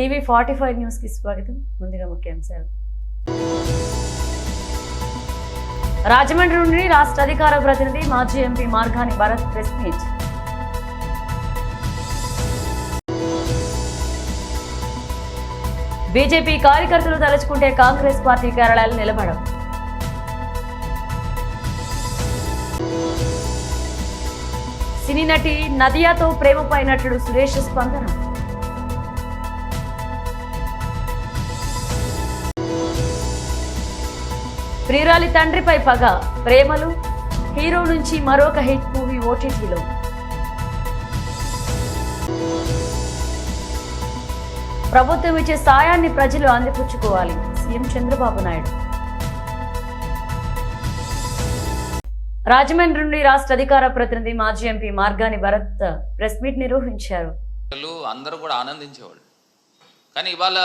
టీవీ45 news కి స్వాగతం. ముందుగా ముఖ్యాంశాలు. రాజమండ్రి నుండి రాష్ట్ర అధికార ప్రతినిధి మాజీ MP Margani Bharat press meet. BJP కార్యకర్తలు తలుచుకుంటే కాంగ్రెస్ పార్టీ కార్యాలయాలు నిలబడవు. సినీ నటి నదియాతో ప్రేమపై నటుడు సురేష్ స్పందన. ప్రియురాలి తండ్రిపై పగ, ప్రేమలు, హీరో నుంచి మరొక హిట్ మూవీ ఓటీటీలో. ప్రభుత్వం ఇచ్చే సాయాన్ని ప్రజలు అందిపుచ్చుకోవాలి, సీఎం చంద్రబాబు నాయుడు. రాజమండ్రి నుండి రాష్ట్ర అధికార ప్రతినిధి మాజీ MP Margani Bharat press meet నిర్వహించారు. అందరూ కూడా ఆనందించేవాళ్ళు. కానీ ఇవాళ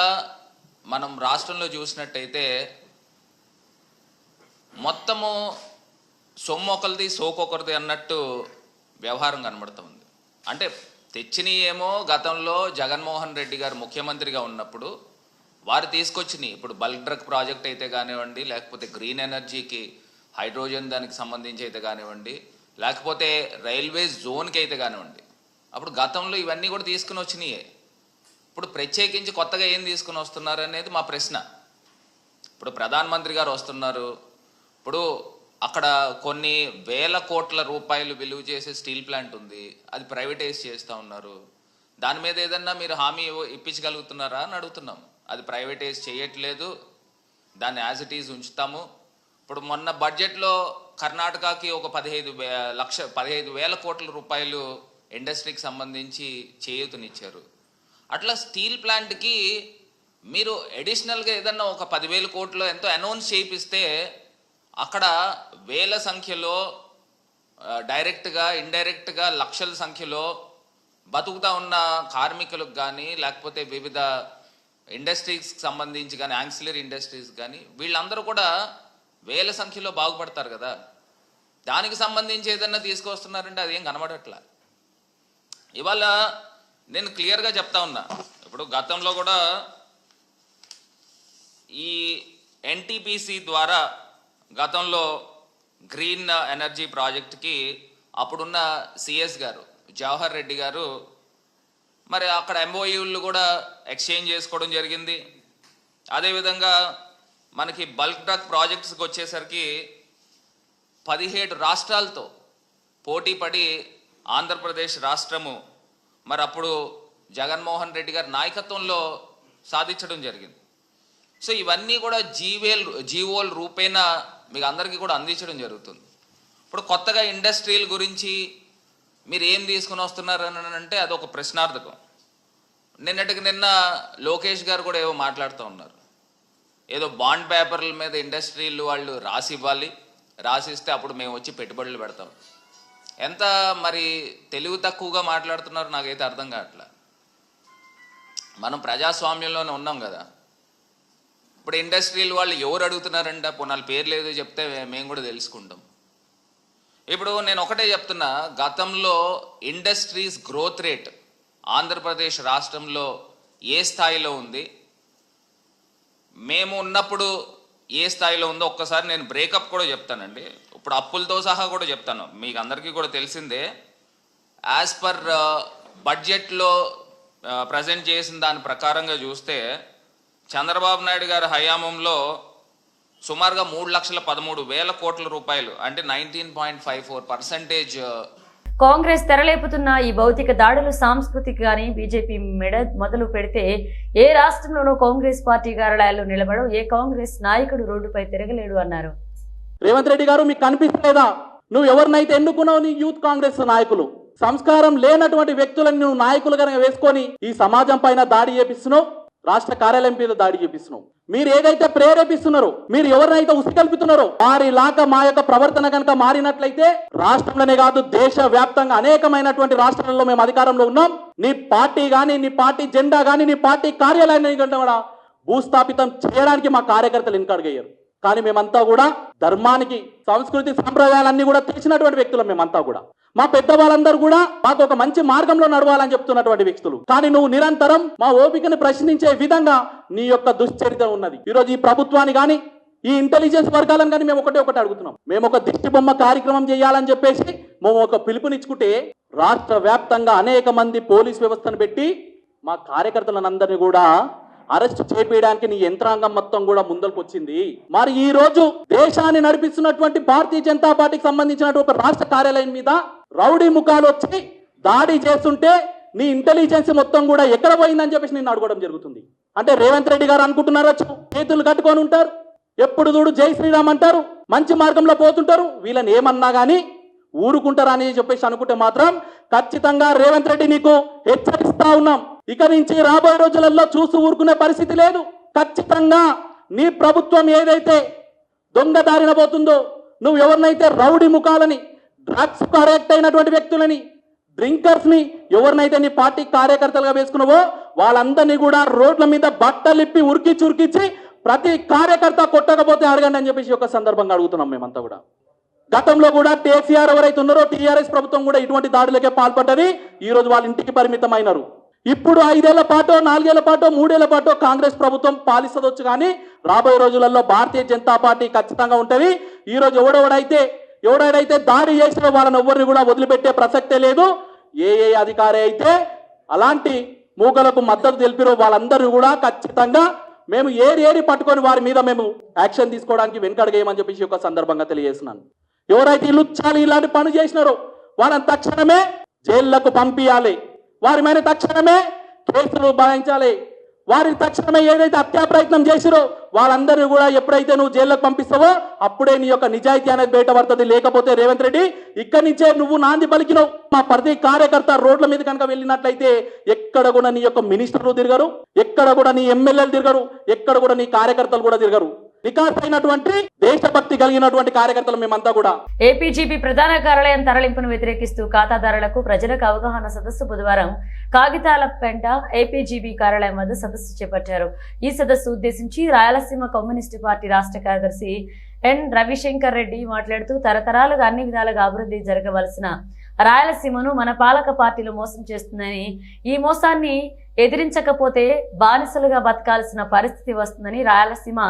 మనం రాష్ట్రంలో చూసినట్టయితే మొత్తము సొమ్ము ఒకరిది సోకొకరిది అన్నట్టు వ్యవహారం కనబడుతుంది. అంటే తెచ్చినవి ఏమో గతంలో జగన్మోహన్ రెడ్డి గారు ముఖ్యమంత్రిగా ఉన్నప్పుడు వారు తీసుకొచ్చినాయి. ఇప్పుడు బల్క్ డ్రగ్ ప్రాజెక్ట్ అయితే కానివ్వండి, లేకపోతే గ్రీన్ ఎనర్జీకి హైడ్రోజన్ దానికి సంబంధించి అయితే కానివ్వండి, లేకపోతే రైల్వే జోన్కి అయితే కానివ్వండి, అప్పుడు గతంలో ఇవన్నీ కూడా తీసుకుని వచ్చినాయే. ఇప్పుడు ప్రత్యేకించి కొత్తగా ఏం తీసుకుని వస్తున్నారు అనేది మా ప్రశ్న. ఇప్పుడు ప్రధానమంత్రి గారు వస్తున్నారు. ఇప్పుడు అక్కడ కొన్ని వేల కోట్ల రూపాయలు విలువ చేసే స్టీల్ ప్లాంట్ ఉంది, అది ప్రైవేటైజ్ చేస్తూ ఉన్నారు. దాని మీద ఏదన్నా మీరు హామీ ఇప్పించగలుగుతున్నారా అని అడుగుతున్నాం. అది ప్రైవేటైజ్ చేయట్లేదు, దాన్ని యాజ్ ఇట్ ఈజ్ ఉంచుతాము. ఇప్పుడు మొన్న బడ్జెట్లో కర్ణాటకకి ఒక 15,000 కోట్ల రూపాయలు ఇండస్ట్రీకి సంబంధించి చేయూతనిచ్చారు. అట్లా స్టీల్ ప్లాంట్కి మీరు అడిషనల్గా ఏదన్నా ఒక 10,000 కోట్లు ఎంతో అనౌన్స్ చేయిస్తే అక్కడ వేల సంఖ్యలో డైరెక్ట్గా ఇండైరెక్ట్గా లక్షల సంఖ్యలో బతుకుతా ఉన్న కార్మికులకు కానీ, లేకపోతే వివిధ ఇండస్ట్రీస్కి సంబంధించి కానీ, యాన్సిలరీ ఇండస్ట్రీస్ కానీ, వీళ్ళందరూ కూడా వేల సంఖ్యలో బాగుపడతారు కదా. దానికి సంబంధించి ఏదన్నా తీసుకొస్తున్నారంటే అదేం కనబడట్లా. ఇవాళ నేను క్లియర్గా చెప్తా ఉన్నా. ఇప్పుడు గతంలో కూడా ఈ ఎన్టీపీసీ ద్వారా గతంలో గ్రీన్ ఎనర్జీ ప్రాజెక్ట్కి అప్పుడున్న సిఎస్ గారు జవహర్ రెడ్డి గారు మరి అక్కడ ఎంఓయూలు కూడా ఎక్స్చేంజ్ చేసుకోవడం జరిగింది. అదేవిధంగా మనకి బల్క్ డ్రగ్ ప్రాజెక్ట్స్కి వచ్చేసరికి 17 రాష్ట్రాలతో పోటీ పడి ఆంధ్రప్రదేశ్ రాష్ట్రము మరి అప్పుడు జగన్మోహన్ రెడ్డి గారి నాయకత్వంలో సాధించడం జరిగింది. సో ఇవన్నీ కూడా జీవోల్ రూపేణా మీకు అందరికీ కూడా అందించడం జరుగుతుంది. ఇప్పుడు కొత్తగా ఇండస్ట్రీల గురించి మీరు ఏం తీసుకుని వస్తున్నారని అంటే అదొక ప్రశ్నార్థకం. నిన్నటికి నిన్న లోకేష్ గారు కూడా ఏవో మాట్లాడుతూ ఉన్నారు. ఏదో బాండ్ పేపర్ల మీద ఇండస్ట్రీలు వాళ్ళు రాసి ఇవ్వాలి, రాసిస్తే అప్పుడు మేము వచ్చి పెట్టుబడులు పెడతాం. ఎంత మరి తెలివి తక్కువగా మాట్లాడుతున్నారో నాకైతే అర్థం కావట్లా. మనం ప్రజాస్వామ్యంలోనే ఉన్నాం కదా. ఇప్పుడు ఇండస్ట్రీలు వాళ్ళు ఎవరు అడుగుతున్నారంటే వాళ్ళ పేర్లు ఏదో చెప్తే మేము కూడా తెలుసుకుంటాం. ఇప్పుడు నేను ఒకటే చెప్తున్నా, గతంలో ఇండస్ట్రీస్ గ్రోత్ రేట్ ఆంధ్రప్రదేశ్ రాష్ట్రంలో ఏ స్థాయిలో ఉంది, మేము ఉన్నప్పుడు ఏ స్థాయిలో ఉందో ఒక్కసారి నేను బ్రేకప్ కూడా చెప్తానండి. ఇప్పుడు అప్పులతో సహా కూడా చెప్తాను, మీకు అందరికీ కూడా తెలిసిందే. యాజ్ పర్ బడ్జెట్లో ప్రజెంట్ చేసిన దాని ప్రకారంగా చూస్తే చంద్రబాబు నాయుడు గారి హయాంలో సుమారుగా 3,13,000 కోట్ల రూపాయలు, అంటే 19.54%. కాంగ్రెస్ తెరలేపుతున్న ఈ భౌతిక దాడులు సాంస్కృతిక గాని బీజేపీ మెడ మొదలు పెడితే ఏ రాష్ట్రంలోనూ కాంగ్రెస్ పార్టీ కార్యాలయాల్లో నిలబడవు, ఏ కాంగ్రెస్ నాయకుడు రోడ్డుపై తిరగలేడు అన్నారు. రేవంత్ రెడ్డి గారు, మీకు కనిపిస్తలేదా? నువ్వు ఎవరినైతే ఎన్నుకున్నావు నీ యూత్ కాంగ్రెస్ నాయకులు, సంస్కారం లేనటువంటి వ్యక్తులను నువ్వు నాయకులు కనుక వేసుకొని ఈ సమాజం పైన దాడి చేపిస్తున్నావు, రాష్ట్ర కార్యాలయం మీద దాడి చేపిస్తున్నావు. మీరు ఏదైతే ప్రేరేపిస్తున్నారో, మీరు ఎవరినైతే ఉసికల్పుతున్నారో వారిలాగా మా యొక్క ప్రవర్తన కనుక మారినట్లయితే రాష్ట్రంలోనే కాదు దేశ వ్యాప్తంగా అనేకమైనటువంటి రాష్ట్రాలలో మేము అధికారంలో ఉన్నాం. నీ పార్టీ కానీ, నీ పార్టీ జెండా కానీ, నీ పార్టీ కార్యాలయాన్ని కూడా భూస్థాపితం చేయడానికి మా కార్యకర్తలు వెనుకడుగయ్యారు. కానీ మేమంతా కూడా ధర్మానికి, సంస్కృతి సంప్రదాయాలన్నీ కూడా తెలిసినటువంటి వ్యక్తులు. మేమంతా కూడా మా పెద్దవాళ్ళందరూ కూడా మాకు ఒక మంచి మార్గంలో నడవాలని చెప్తున్నటువంటి వ్యక్తులు. కానీ నువ్వు నిరంతరం మా ఓపికను ప్రశ్నించే విధంగా నీ యొక్క దుశ్చరిత ఉన్నది. ఈరోజు ఈ ప్రభుత్వాన్ని కానీ ఈ ఇంటెలిజెన్స్ వర్గాలను కానీ మేము ఒకటి అడుగుతున్నాం. మేము ఒక దిష్టి బొమ్మ కార్యక్రమం చేయాలని చెప్పేసి మేము ఒక పిలుపునిచ్చుకుంటే రాష్ట్ర వ్యాప్తంగా అనేక మంది పోలీస్ వ్యవస్థను పెట్టి మా కార్యకర్తలందరినీ కూడా అరెస్ట్ చేపేయడానికి నీ యంత్రాంగం మొత్తం కూడా ముందరకు వచ్చింది. మరి ఈ రోజు దేశాన్ని నడిపిస్తున్నటువంటి భారతీయ జనతా పార్టీకి సంబంధించినటువంటి ఒక రాష్ట్ర కార్యాలయం మీద రౌడీ ముఖాలు వచ్చి దాడి చేస్తుంటే నీ ఇంటెలిజెన్స్ మొత్తం కూడా ఎక్కడ పోయిందని చెప్పేసి నేను అడగడం జరుగుతుంది. అంటే రేవంత్ రెడ్డి గారు అనుకుంటున్నారు, చేతులు కట్టుకొని ఉంటారు, ఎప్పుడు చూడు జై శ్రీరామ్ అంటారు, మంచి మార్గంలో పోతుంటారు. వీళ్ళని ఏమన్నా కానీ ఊరుకుంటారా అని చెప్పేసి అనుకుంటే మాత్రం ఖచ్చితంగా రేవంత్ రెడ్డి నీకు హెచ్చరిస్తా ఉన్నాం. ఇక నుంచి రాబోయే రోజులలో చూసి ఊరుకునే పరిస్థితి లేదు. ఖచ్చితంగా నీ ప్రభుత్వం ఏదైతే దొంగ దారిన పోతుందో, నువ్వు ఎవరినైతే రౌడీ ముఖాలని, డ్రగ్స్ అరెక్ట్ అయినటువంటి వ్యక్తులని, డ్రింకర్స్ని ఎవరినైతే నీ పార్టీ కార్యకర్తలుగా వేసుకున్నావో వాళ్ళందరినీ కూడా రోడ్ల మీద బట్టలిప్పి ఉరికిచ్చి ప్రతి కార్యకర్త కొట్టకపోతే అడగండి అని చెప్పేసి ఒక సందర్భంగా అడుగుతున్నాం. మేమంతా కూడా గతంలో కూడా కేసీఆర్ ఎవరైతే ఉన్నారో టీఆర్ఎస్ ప్రభుత్వం కూడా ఇటువంటి దాడులకే పాల్పడ్డది. ఈ రోజు వాళ్ళ ఇంటికి పరిమితమైనారు. ఇప్పుడు 5 ఏళ్ల పాటో 4 ఏళ్ల పాటో 3 ఏళ్ల పాటో కాంగ్రెస్ ప్రభుత్వం పాలిస్తదొచ్చు, కానీ రాబోయే రోజులలో భారతీయ జనతా పార్టీ ఖచ్చితంగా ఉంటుంది. ఈ రోజు ఎవడైతే దాడి చేసిన వాళ్ళని ఎవరిని కూడా వదిలిపెట్టే ప్రసక్తే లేదు. ఏ అధికారి అయితే అలాంటి మూకలకు మద్దతు తెలిపిరో వాళ్ళందరూ కూడా ఖచ్చితంగా మేము ఏరి పట్టుకొని వారి మీద మేము యాక్షన్ తీసుకోవడానికి వెనుకడగేయమని చెప్పేసి ఒక సందర్భంగా తెలియజేస్తున్నాను. ఎవరైతే లుచ్చాలి ఇలాంటి పనులు చేసినారో వాళ్ళని తక్షణమే జైళ్లకు పంపించాలి. వారి మీద తక్షణమే కేసులు భావించాలి. వారిని తక్షణమే ఏదైతే హత్యా ప్రయత్నం చేసిరో వాళ్ళందరినీ కూడా ఎప్పుడైతే నువ్వు జైల్లోకి పంపిస్తావో అప్పుడే నీ యొక్క నిజాయితీ అనేది బయటపడుతుంది. లేకపోతే రేవంత్ రెడ్డి ఇక్కడి నుంచే నువ్వు నాంది పలికినావు. మా ప్రతి కార్యకర్త రోడ్ల మీద కనుక వెళ్ళినట్లయితే ఎక్కడ కూడా నీ యొక్క మినిస్టర్లు తిరగరు, ఎక్కడ కూడా నీ ఎమ్మెల్యేలు తిరగరు, ఎక్కడ కూడా నీ కార్యకర్తలు కూడా తిరగరు. వికాసమైనటువంటి దేశభక్తి కలిగినటువంటి కార్యకర్తలు మేమంతా కూడా. ఏపీజీపీ ప్రధాన కార్యాలయం తరలింపును వ్యతిరేకిస్తూ ఖాతాదారులకు ప్రజలకు అవగాహన సదస్సు బుధవారం కాగితాలపేట ఏపీజీబీ కార్యాలయం వద్ద సదస్సు చేపట్టారు. ఈ సదస్సు ఉద్దేశించి రాయలసీమ కమ్యూనిస్టు పార్టీ రాష్ట్ర కార్యదర్శి ఎన్ రవిశంకర్ రెడ్డి మాట్లాడుతూ తరతరాలుగా అన్ని విధాలుగా అభివృద్ధి జరగవలసిన రాయలసీమను మన పాలక పార్టీలు మోసం చేస్తుందని, ఈ మోసాన్ని ఎదిరించకపోతే బానిసలుగా బతకాల్సిన పరిస్థితి వస్తుందని రాయలసీమ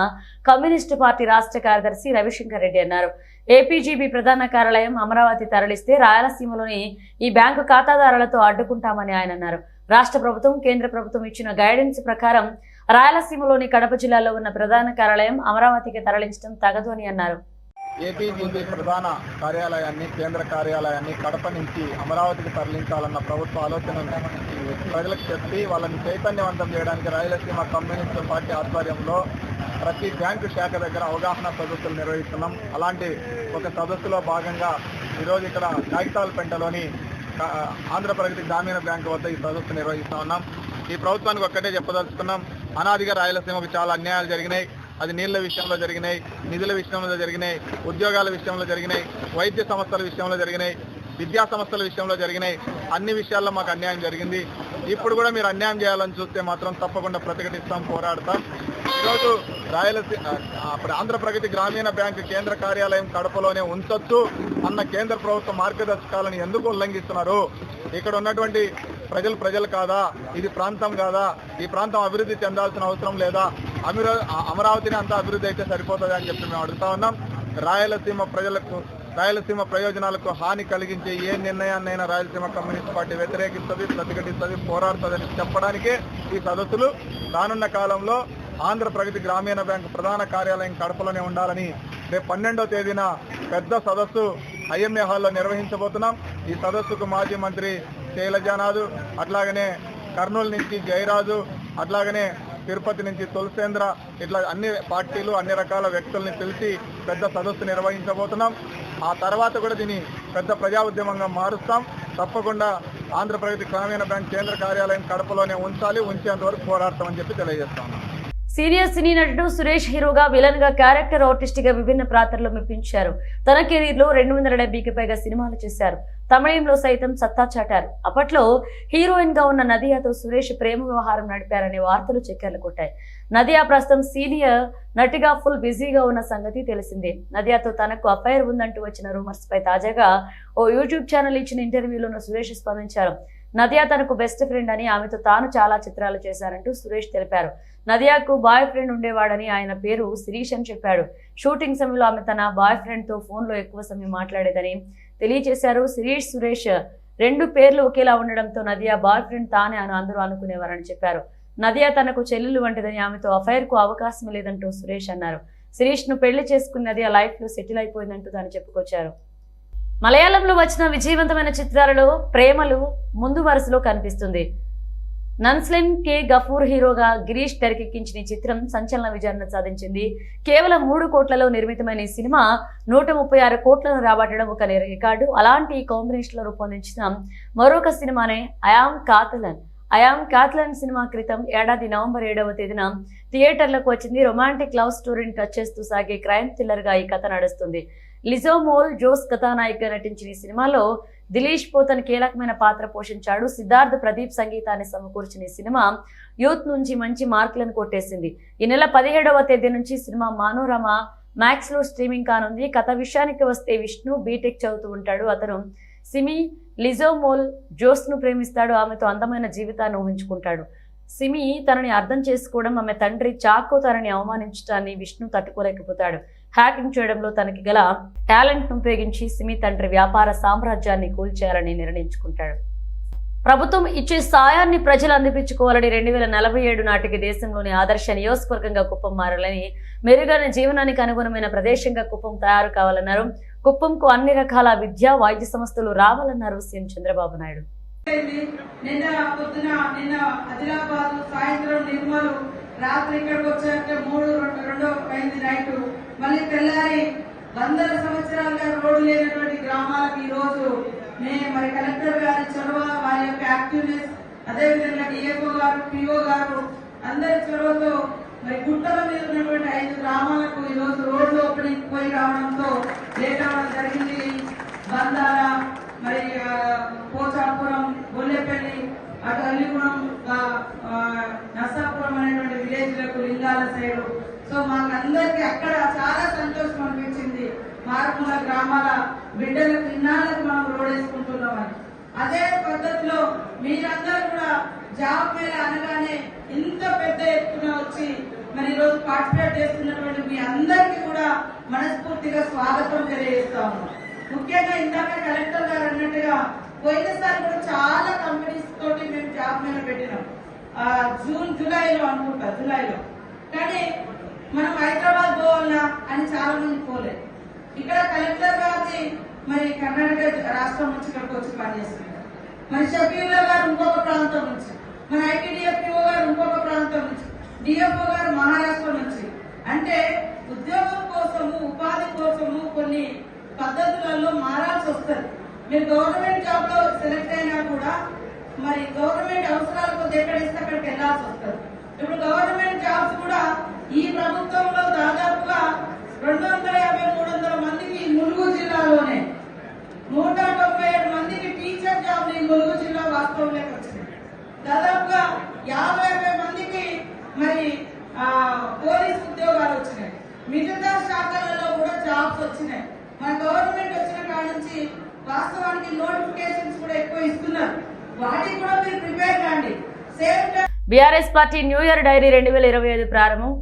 కమ్యూనిస్టు పార్టీ రాష్ట్ర కార్యదర్శి రవిశంకర్ రెడ్డి అన్నారు. ఏపీజీబీ ప్రధాన కార్యాలయం అమరావతి తరలిస్తే రాయలసీమలోని ఈ బ్యాంకు ఖాతాదారులతో అడ్డుకుంటామని ఆయన అన్నారు. రాష్ట్ర ప్రభుత్వం, కేంద్ర ప్రభుత్వం ఇచ్చిన గైడెన్స్ ప్రకారం రాయలసీమలోని కడప జిల్లాలో ఉన్న ప్రధాన కార్యాలయం అమరావతికి తరలించడం తగదు అని అన్నారు. ఏపీజీబీ ప్రధాన కార్యాలయాన్ని, కేంద్ర కార్యాలయాన్ని కడప నుంచి అమరావతికి తరలించాలన్న ప్రభుత్వ ఆలోచనను ప్రజలకు చెప్పి వాళ్ళని చైతన్యవంతం చేయడానికి రాయలసీమ కమ్యూనిస్టు పార్టీ ఆధ్వర్యంలో ప్రతి బ్యాంకు శాఖ దగ్గర అవగాహన సదస్సులు నిర్వహిస్తున్నాం. అలాంటి ఒక సదస్సులో భాగంగా ఈరోజు ఇక్కడ కాగితాలపేటలోని ఆంధ్రప్రగతి గ్రామీణ బ్యాంకు వద్ద ఈ సదస్సు నిర్వహిస్తూ ఉన్నాం. ఈ ప్రభుత్వానికి ఒక్కటే చెప్పదలుచుకున్నాం, అనాదిగా రాయలసీమకు చాలా అన్యాయాలు జరిగినాయి. అది నీళ్ల విషయంలో జరిగినాయి, నిధుల విషయంలో జరిగినాయి, ఉద్యోగాల విషయంలో జరిగినాయి, వైద్య సంస్థల విషయంలో జరిగినాయి, విద్యా సంస్థల విషయంలో జరిగినాయి. అన్ని విషయాల్లో మాకు అన్యాయం జరిగింది. ఇప్పుడు కూడా మీరు అన్యాయం చేయాలని చూస్తే మాత్రం తప్పకుండా ప్రతిఘటిస్తాం, పోరాడతాం. ఈరోజు ఆంధ్రప్రగతి గ్రామీణ బ్యాంకు కేంద్ర కార్యాలయం కడపలోనే ఉంచొచ్చు అన్న కేంద్ర ప్రభుత్వ మార్గదర్శకాలను ఎందుకు ఉల్లంఘిస్తున్నారు? ఇక్కడ ఉన్నటువంటి ప్రజలు కాదా? ఇది ప్రాంతం కాదా? ఈ ప్రాంతం అభివృద్ధి చెందాల్సిన అవసరం లేదా? అమరావతిని అంతా అభివృద్ధి అయితే సరిపోతుంది అని చెప్పి మేము అడుగుతా ఉన్నాం. రాయలసీమ ప్రయోజనాలకు హాని కలిగించే ఏ నిర్ణయాన్నైనా రాయలసీమ కమ్యూనిస్ట్ పార్టీ వ్యతిరేకిస్తుంది, ప్రతిఘటిస్తుంది, పోరాడుతుందని చెప్పడానికే ఈ సదస్సులు. రానున్న కాలంలో ఆంధ్రప్రగతి గ్రామీణ బ్యాంకు ప్రధాన కార్యాలయం కడపలోనే ఉండాలని రేపు 12వ తేదీన పెద్ద సదస్సు ఐఎంఏ హాల్లో నిర్వహించబోతున్నాం. ఈ సదస్సుకు మాజీ మంత్రి శైలజానాథ్, అట్లాగనే కర్నూలు నుంచి జయరాజు, అట్లాగనే తిరుపతి నుంచి తులసేంద్ర, ఇట్లా అన్ని పార్టీలు, అన్ని రకాల వ్యక్తుల్ని పిలిచి పెద్ద సదస్సు నిర్వహించబోతున్నాం. ఆ తర్వాత కూడా దీన్ని పెద్ద ప్రజా ఉద్యమంగా మారుస్తాం. తప్పకుండా ఆంధ్రప్రగతి గ్రామీణ బ్యాంక్ కేంద్ర కార్యాలయం కడపలోనే ఉంచాలి, ఉంచేంత వరకు పోరాడతామని చెప్పి తెలియజేస్తాం. సీనియర్ సినీ నటుడు సురేష్ హీరోగా విలన్ గా క్యారెక్టర్ ఆర్టిస్ట్ గా విభిన్న పాత్రల్లో మెప్పించారు. తన కెరీర్ లో 270కి పైగా సినిమాలు చేశారు. తమిళంలో సైతం సత్తా చాటారు. అప్పట్లో హీరోయిన్ గా ఉన్న నదియాతో సురేష్ ప్రేమ వ్యవహారం నడిపారనే వార్తలు చక్కర్లు కొట్టాయి. నదియా ప్రస్తుతం సీనియర్ నటిగా ఫుల్ బిజీగా ఉన్న సంగతి తెలిసిందే. నదియాతో తనకు అఫైర్ ఉందంటూ వచ్చిన రూమర్స్ పై తాజాగా ఓ యూట్యూబ్ ఛానల్ ఇచ్చిన ఇంటర్వ్యూలో సురేష్ స్పందించారు. నదియా తనకు బెస్ట్ ఫ్రెండ్ అని, ఆమెతో తాను చాలా చిత్రాలు చేశారంటూ సురేష్ తెలిపారు. నదియాకు బాయ్ ఫ్రెండ్ ఉండేవాడని, ఆయన పేరు శిరీష్ అని చెప్పాడు. షూటింగ్ సమయంలో ఆమె తన బాయ్ ఫ్రెండ్ తో ఫోన్ లో ఎక్కువ సమయం మాట్లాడేదని తెలియజేశారు. శిరీష్ సురేష్ 2 పేర్లు ఒకేలా ఉండడంతో నదియా బాయ్ ఫ్రెండ్ తానే అని అందరూ అనుకునేవారని చెప్పారు. నదియా తనకు చెల్లెలు వంటిదని, ఆమెతో అఫైర్ కు అవకాశం లేదంటూ సురేష్ అన్నారు. శిరీష్ ను పెళ్లి చేసుకున్న నదియా లైఫ్ లో సెటిల్ అయిపోయిందంటూ తాను చెప్పుకొచ్చారు. మలయాళంలో వచ్చిన విజయవంతమైన చిత్రాలలో ప్రేమలు ముందు వరుసలో కనిపిస్తుంది. నన్స్లిన్ కే గఫూర్ హీరోగా గిరీష్ తెరకెక్కించిన ఈ చిత్రం సంచలన విజయాన్ని సాధించింది. కేవలం 3 కోట్లలో నిర్మితమైన ఈ సినిమా 136 కోట్లను రాబట్టడం ఒక రికార్డు. అలాంటి కాంబినేషన్ లో రూపొందించిన మరొక సినిమానే ఐయామ్ కాథలన్ సినిమా క్రితం ఏడాది నవంబర్ 7వ తేదీన థియేటర్లకు వచ్చింది. రొమాంటిక్ లవ్ స్టోరీని టచ్ చేస్తూ సాగే క్రైమ్ థ్రిల్లర్ గా ఈ కథ నడుస్తుంది. లిజో మోల్ జోస్ కథానాయికగా నటించిన ఈ సినిమాలో దిలీష్ పోతన్ కీలకమైన పాత్ర పోషించాడు. సిద్ధార్థ్ ప్రదీప్ సంగీతాన్ని సమకూర్చిన ఈ సినిమా యూత్ నుంచి మంచి మార్కులను కొట్టేసింది. ఈ నెల 17వ తేదీ నుంచి సినిమా మానోరమా మ్యాక్స్ లో స్ట్రీమింగ్ కానుంది. కథ విషయానికి వస్తే విష్ణు బీటెక్ చదువుతూ ఉంటాడు. అతను సిమి లిజో మోల్ జోస్ ను ప్రేమిస్తాడు. ఆమెతో అందమైన జీవితాన్ని ఊహించుకుంటాడు. సిమి తనని అర్థం చేసుకోవడం, ఆమె తండ్రి చాకో తనని అవమానించడాన్ని విష్ణు తట్టుకోలేకపోతాడు. హ్యాకింగ్ చేయడంలో తనకి గల టాలెంట్ ను ఉపయోగించి సిమి తండ్రి వ్యాపార సామ్రాజ్యాన్ని కూల్చేయాలని నిర్ణయించుకుంటాడు. ప్రభుత్వం ఇచ్చే సాయాన్ని ప్రజలు అందిపించుకోవాలని 2047 నాటికి దేశంలోని ఆదర్శ నియోజకవర్గంగా కుప్పం మారాలని, మెరుగైన జీవనానికి అనుగుణమైన ప్రదేశంగా కుప్పం తయారు కావాలన్నారు. కుప్పంకు అన్ని రకాల విద్యా వైద్య సంస్థలు రావాలన్నారు సీఎం చంద్రబాబు నాయుడు. నిన్న ఆదిలాబాద్, సాయంత్రం నిర్మలు, రాత్రి ఇక్కడికి వచ్చాక 3-2 అయింది నైట్. మళ్ళీ తెల్లారి వందల సంవత్సరాలుగా రోడ్డు లేనటువంటి గ్రామాలకు ఈ రోజు మరి కలెక్టర్ గారి చొరవ, వారి యొక్క యాక్టివ్నెస్, అదేవిధంగా డిఎఫ్ఓ గారు, పిఓ గారు అందరి చొరవతో మరి గుట్టల మీద ఉన్నటువంటి 5 గ్రామాలకు ఈ రోజు రోడ్లు ఓపెనింగ్ పోయి రావడంతో లేట్ అవడం జరిగింది. బందాల, మరి పోచాపురం, గొల్లెపల్లి, అటు అల్లిగూడెం, నర్సాపురం అనేటువంటి విలేజ్లకు, లింగాల సైడు. సో మాకందరికి అక్కడ చాలా సంతోషం అనిపించింది. మారుమూల గ్రామాల బిడ్డలకు ఇన్నాళ్ళకు మనం రోడ్ వేసుకుంటున్నామని. అదే పద్ధతిలో మీరందరూ కూడా జాబ్ మేళ అనగానే ఇంత పెద్ద ఎత్తున వచ్చి మరి ఈరోజు పార్టిసిపేట్ చేస్తున్నటువంటి మీ అందరికీ కూడా మనస్ఫూర్తిగా స్వాగతం తెలియజేస్తా ఉన్నాం. ముఖ్యంగా ఇందాక కలెక్టర్ గారు అన్నట్టుగా పోయినసారి కూడా చాలా కంపెనీస్ తోటి మేము జాబ్ మేళ పెట్టినాం. జూలైలో అనుకుంటా, జూలైలో. కానీ మనం హైదరాబాద్ పోవాలా అని చాలా మంది పోలేదు. ఇక్కడ కలెక్టర్ గారిని మరి కర్ణాటక రాష్ట్రం నుంచి ఇక్కడికి వచ్చి పనిచేస్తున్నారు. మరి షఫీల్లా గారు ఇంకొక ప్రాంతం నుంచి, మన ఐటీడీఎఫ్ఓ గారు ఇంకొక ప్రాంతం నుంచి, డిఎఫ్ఓ గారు మహారాష్ట్ర నుంచి. అంటే ఉద్యోగం కోసము, ఉపాధి కోసము కొన్ని పద్ధతులలో మారాల్సి వస్తుంది. మీరు గవర్నమెంట్ జాబ్ లో సెలెక్ట్ అయినా కూడా మరి గవర్నమెంట్ అవసరాల కొద్ది ఎక్కడిస్తే అక్కడికి వెళ్లాల్సి వస్తుంది. ఇప్పుడు గవర్నమెంట్ జాబ్స్ కూడా ఈ ప్రభుత్వంలో దాదాపుగా 250-300 మందికి ములుగు జిల్లాలోనే, 197 మందికి టీచర్ జాబ్ ములుగు జిల్లా వాస్తవంలోకి వచ్చింది. దాదాపుగా 50 మందికి మరి పోలీస్ ఉద్యోగాలు వచ్చినాయి. మిగతా శాఖలలో కూడా జాబ్స్ వచ్చినాయి. మన గవర్నమెంట్ వచ్చిన కాడ నుంచి వాస్తవానికి నోటిఫికేషన్స్ కూడా ఎక్కువ ఇస్తున్నారు. వాటికి కూడా మీరు ప్రిపేర్ కాండి. BRS party new year diary 2025 ప్రారంభం.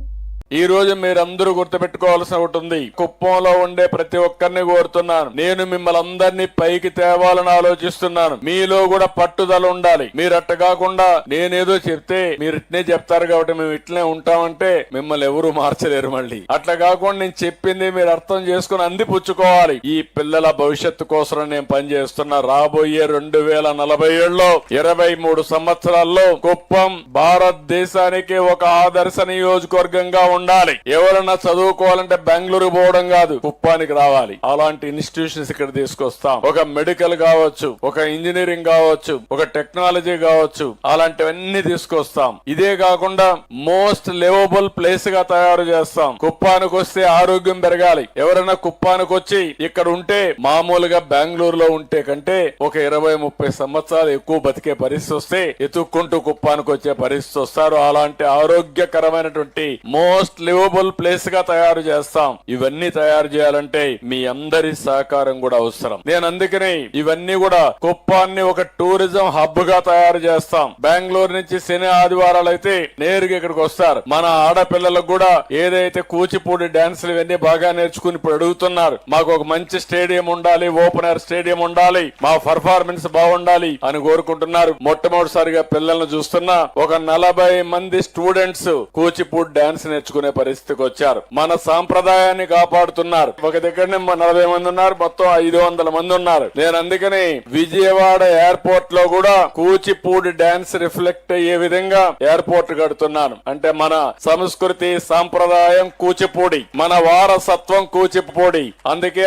ఈ రోజు మీరందరూ గుర్తుపెట్టుకోవాల్సిన ఒకటి ఉంది. కుప్పంలో ఉండే ప్రతి ఒక్కరిని కోరుతున్నాను, నేను మిమ్మల్ని అందరినీ పైకి తేవాలని ఆలోచిస్తున్నాను. మీలో కూడా పట్టుదల ఉండాలి. మీరు అట్ట కాకుండా నేనేదో చెప్తే మీరు ఇట్నే చెప్తారు కాబట్టి మేము ఇట్లనే ఉంటామంటే మిమ్మల్ని ఎవరు మార్చలేరు. మళ్ళీ అట్లా కాకుండా నేను చెప్పింది మీరు అర్థం చేసుకుని అందిపుచ్చుకోవాలి. ఈ పిల్లల భవిష్యత్తు కోసం నేను పనిచేస్తున్నా. రాబోయే 2047లో 23 సంవత్సరాల్లో కుప్పం భారతదేశానికి ఒక ఆదర్శ నియోజకవర్గంగా ఉండాలి. ఎవరన్నా చదువుకోవాలంటే బెంగళూరు పోవడం కాదు, కుప్పానికి రావాలి. అలాంటి ఇన్స్టిట్యూషన్స్ ఇక్కడ తీసుకొస్తాం. ఒక మెడికల్ కావచ్చు, ఒక ఇంజనీరింగ్ కావచ్చు, ఒక టెక్నాలజీ కావచ్చు, అలాంటివన్నీ తీసుకొస్తాం. ఇదే కాకుండా మోస్ట్ లివబుల్ ప్లేస్ గా తయారు చేస్తాం. కుప్పానికి వస్తే ఆరోగ్యం పెరగాలి. ఎవరైనా కుప్పానికి వచ్చి ఇక్కడ ఉంటే మామూలుగా బెంగళూరులో ఉంటే కంటే ఒక 20-30 సంవత్సరాలు ఎక్కువ బతికే పరిస్థితి వస్తే ఎత్తుక్కుంటూ కుప్పానికి వచ్చే పరిస్థితి వస్తారు. అలాంటి ఆరోగ్యకరమైనటువంటి మోస్ట్ లివబుల్ ప్లేస్ గా తయారు చేస్తాం. ఇవన్నీ తయారు చేయాలంటే మీ అందరి సహకారం కూడా అవసరం. నేను అందుకని ఇవన్నీ కూడా కుప్పాన్ని ఒక టూరిజం హబ్ గా తయారు చేస్తాం. బెంగళూరు నుంచి శని ఆదివారాలు అయితే నేరుగా ఇక్కడికి వస్తారు. మన ఆడపిల్లలకు కూడా ఏదైతే కూచిపూడి డాన్సులు ఇవన్నీ బాగా నేర్చుకుని ఇప్పుడు అడుగుతున్నారు, మాకు ఒక మంచి స్టేడియం ఉండాలి, ఓపెన్ ఎయిర్ స్టేడియం ఉండాలి, మా పర్ఫార్మెన్స్ బాగుండాలి అని కోరుకుంటున్నారు. మొట్టమొదటిసారిగా పిల్లలను చూస్తున్నా ఒక 40 మంది స్టూడెంట్స్ కూచిపూడి డాన్స్ నేర్చుకునే పరిస్థితికి వచ్చారు. మన సాంప్రదాయాన్ని కాపాడుతున్నారు. ఒక దగ్గరనే 40 మంది ఉన్నారు, మొత్తం 500 మంది ఉన్నారు. నేను అందుకని విజయవాడ ఎయిర్పోర్ట్ లో కూడా కూచిపూడి డాన్స్ రిఫ్లెక్ట్ అయ్యే విధంగా ఎయిర్పోర్ట్ కడుతున్నాను. అంటే మన సంస్కృతి సాంప్రదాయం కూచిపూడి, మన వారసత్వం కూచిపూడి. అందుకే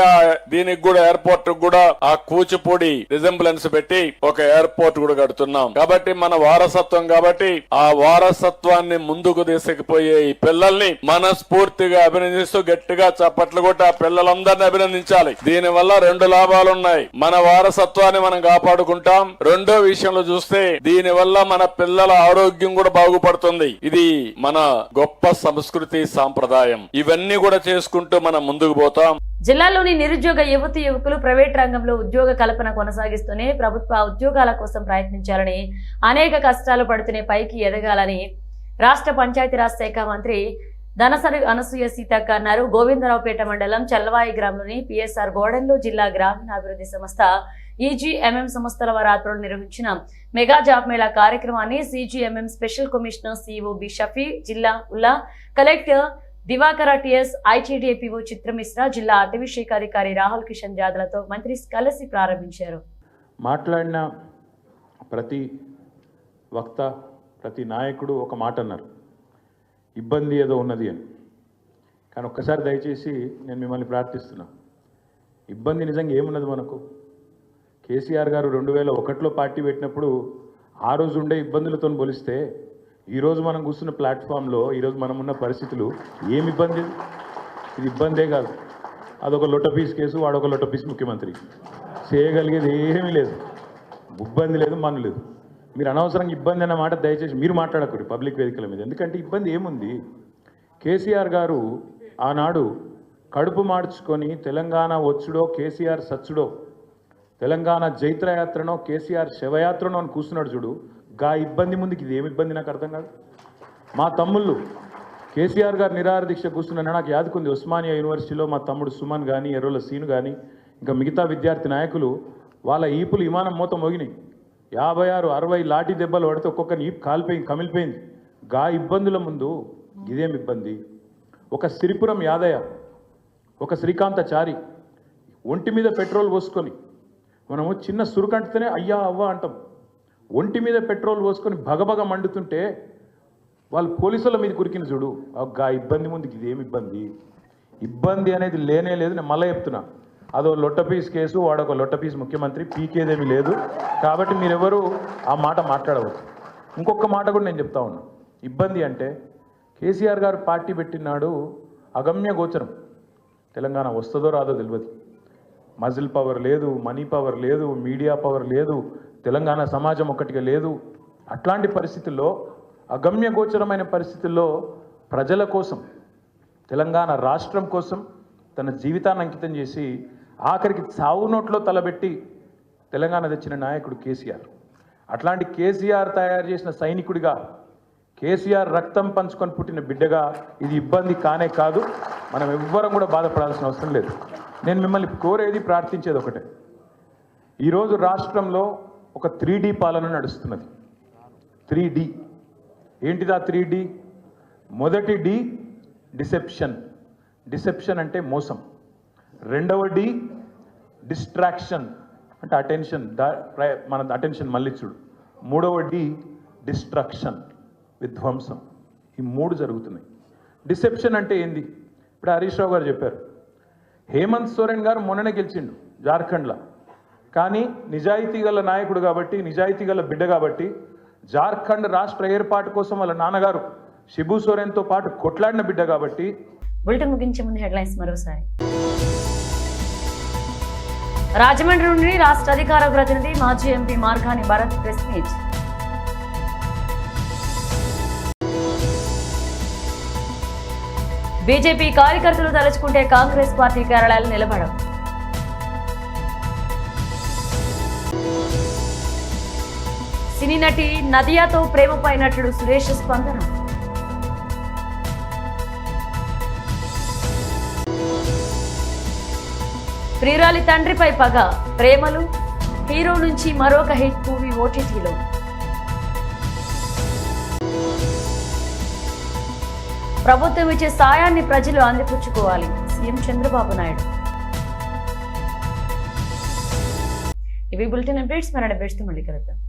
దీనికి కూడా ఎయిర్పోర్ట్ కూడా ఆ కూచిపూడి రిజెంబ్లెన్స్ పెట్టి ఒక ఎయిర్పోర్ట్ కూడా కడుతున్నాం. కాబట్టి మన వారసత్వం, కాబట్టి ఆ వారసత్వాన్ని ముందుకు తీసుకుపోయే ఈ పిల్లల్ని మనస్ఫూర్తిగా అభినందిస్తూ గట్టిగా చప్పట్లు కొట్టి ఆ పిల్లలందరినీ అభినందించాలి. దీని వల్ల 2 లాభాలు ఉన్నాయి. మన వారసత్వాన్ని మనం కాపాడుకుంటాం. రెండో విషయంలో చూస్తే దీని వల్ల మన పిల్లల ఆరోగ్యం కూడా బాగుపడుతుంది. ఇది మన గొప్ప సంస్కృతి సాంప్రదాయం. ఇవన్నీ కూడా చేసుకుంటూ మనం ముందుకు పోతాం. జిల్లాలోని నిరుద్యోగ యువతి యువకులు ప్రైవేట్ రంగంలో ఉద్యోగ కల్పన కొనసాగిస్తూనే ప్రభుత్వ ఉద్యోగాల కోసం ప్రయత్నించాలని, అనేక కష్టాలు పడుతూనే పైకి ఎదగాలని రాష్ట్ర పంచాయతీరాజ్ శాఖ మంత్రి ధనసరి అనసూయ సీతక్క అన్నారు. గోవిందరావుపేట మండలం చల్లవాయి గ్రామంలోని పిఎస్ఆర్ గోడెన్లో జిల్లా గ్రామీణాభివృద్ధి సంస్థ ఈజీఎంఎం సంస్థల వారి ఆధ్వర్యంలో నిర్వహించిన మెగా జాబ్ మేళా కార్యక్రమాన్ని సిజిఎంఎం special commissioner CO B Shafi, జిల్లా ఉల్లా కలెక్టర్ దివాకర టిఎస్, ఐటీడీఏపీఓ చిత్రమిశ్రా, జిల్లా అటవీ శాఖ అధికారి రాహుల్ కిషన్ జాదలతో మంత్రి కలిసి ప్రారంభించారు. మాట్లాడిన ప్రతి వక్త, ప్రతి నాయకుడు ఒక మాట అన్నారు, ఇబ్బంది ఏదో ఉన్నది అని. కానీ ఒక్కసారి దయచేసి నేను మిమ్మల్ని ప్రార్థిస్తున్నా, ఇబ్బంది నిజంగా ఏమున్నది మనకు? కేసీఆర్ గారు 2001లో పార్టీ పెట్టినప్పుడు ఆ రోజు ఉండే ఇబ్బందులతో పోలిస్తే ఈరోజు మనం కూర్చున్న ప్లాట్ఫామ్లో ఈరోజు మనం ఉన్న పరిస్థితులు ఏమి ఇబ్బంది? ఇది ఇబ్బందే కాదు. అదొక లొట్టపీస్ కేసు, వాడొక లొట్టపీస్ ముఖ్యమంత్రి, చేయగలిగేది ఏమీ లేదు, ఇబ్బంది లేదు, మన లేదు. మీరు అనవసరంగా ఇబ్బంది అన్న మాట దయచేసి మీరు మాట్లాడకూడదు పబ్లిక్ వేదికల మీద. ఎందుకంటే ఇబ్బంది ఏముంది? కేసీఆర్ గారు ఆనాడు కడుపు మార్చుకొని తెలంగాణ వచ్చుడో కేసీఆర్ సచ్చుడో, తెలంగాణ జైత్రయాత్రనో కేసీఆర్ శవయాత్రనో అని కూర్చున్నాడు చూడు. గా ఇబ్బంది ముందుకు ఇది ఏమి ఇబ్బంది నాకు అర్థం కాదు. మా తమ్ముళ్ళు కేసీఆర్ గారు నిరాహార దీక్ష కూర్చున్నాను నాకు యాదుకుంది. ఉస్మానియా యూనివర్సిటీలో మా తమ్ముడు సుమన్ కానీ, ఎర్రోల సీను కానీ, ఇంకా మిగతా విద్యార్థి నాయకులు వాళ్ళ ఈపులు విమానం మూత మోగినాయి. 56-60 లాఠీ దెబ్బలు పడితే ఒక్కొక్కరిని ఈపు కాలిపోయింది, కమిలిపోయింది. గా ఇబ్బందుల ముందు ఇదేం ఇబ్బంది? ఒక సిరిపురం యాదయ్య, ఒక శ్రీకాంతచారి ఒంటి మీద పెట్రోల్ పోసుకొని, మనము చిన్న సురుకంటితేనే అయ్యా అవ్వ అంటాం, ఒంటి మీద పెట్రోల్ పోసుకొని భగభగ మండుతుంటే వాళ్ళు పోలీసుల మీద కురికిన చూడు. గా ఇబ్బంది ముందుకు ఇదేమి ఇబ్బంది? ఇబ్బంది అనేది లేనే లేదు. నేను మళ్ళీ చెప్తున్నా, అదో లొట్టపీస్ కేసు, వాడొక లొట్టపీస్ ముఖ్యమంత్రి, పీకేదేమీ లేదు. కాబట్టి మీరెవరు ఆ మాట మాట్లాడవచ్చు. ఇంకొక మాట కూడా నేను చెప్తా ఉన్నా, ఇబ్బంది అంటే కేసీఆర్ గారు పార్టీ పెట్టినాడు అగమ్య గోచరం. తెలంగాణ వస్తుందో రాదో తెలియదు. మజిల్ పవర్ లేదు, మనీ పవర్ లేదు, మీడియా పవర్ లేదు, తెలంగాణ సమాజం ఒక్కటిగా లేదు. అట్లాంటి పరిస్థితుల్లో, అగమ్య గోచరమైన పరిస్థితుల్లో ప్రజల కోసం, తెలంగాణ రాష్ట్రం కోసం తన జీవితాన్ని అంకితం చేసి ఆఖరికి చావు నోట్లో తలబెట్టి తెలంగాణ తెచ్చిన నాయకుడు కేసీఆర్. అట్లాంటి కేసీఆర్ తయారు చేసిన సైనికుడిగా, కేసీఆర్ రక్తం పంచుకొని పుట్టిన బిడ్డగా ఇది ఇబ్బంది కానే కాదు. మనం ఎవ్వరం కూడా బాధపడాల్సిన అవసరం లేదు. నేను మిమ్మల్ని కోరేది, ప్రార్థించేది ఒకటే. ఈరోజు రాష్ట్రంలో ఒక 3D పాలన నడుస్తున్నది. 3D ఏంటిదా? 3D. మొదటి డి డిసెప్షన్. డిసెప్షన్ అంటే మోసం. రెండవ డి డిస్ట్రాక్షన్ అంటే అటెన్షన్, మన అటెన్షన్ మళ్ళించుడు. మూడవ డి డిస్ట్రక్షన్, విధ్వంసం. ఈ 3 జరుగుతున్నాయి. డిసెప్షన్ అంటే ఏంది? ఇప్పుడు హరీష్ రావు గారు చెప్పారు, హేమంత్ సోరెన్ గారు మొన్ననే గెలిచిండు జార్ఖండ్లో. కానీ నిజాయితీ గల నాయకుడు కాబట్టి, నిజాయితీ గల బిడ్డ కాబట్టి, జార్ఖండ్ రాష్ట్ర ఏర్పాటు కోసం వాళ్ళ నాన్నగారు శిబు సోరెన్తో పాటు కొట్లాడిన బిడ్డ కాబట్టి. బులెటిన్ ముగించే ముందు హెడ్లైన్స్ మరోసారి. రాజమండ్రి నుండి రాష్ట్ర అధికార ప్రతినిధి మాజీ MP Margani Bharat press meet. BJP కార్యకర్తలు తలుచుకుంటే కాంగ్రెస్ పార్టీ కార్యాలయాలు నిలబడవు. సినీ నటి నదియాతో ప్రేమపై నటుడు సురేష్ స్పందన. ప్రియురాలి తండ్రిపై పగ, ప్రేమలు, హీరో నుంచి మరొక హిట్ మూవీ ఓటీటీలో. ప్రభుత్వం ఇచ్చే సాయాన్ని ప్రజలు అందిపుచ్చుకోవాలి, సీఎం చంద్రబాబు నాయుడు. ఇవి బులెటిన్ అప్డేట్స్. మరణ అప్డేట్స్తో మళ్ళీ కలుద్దాం.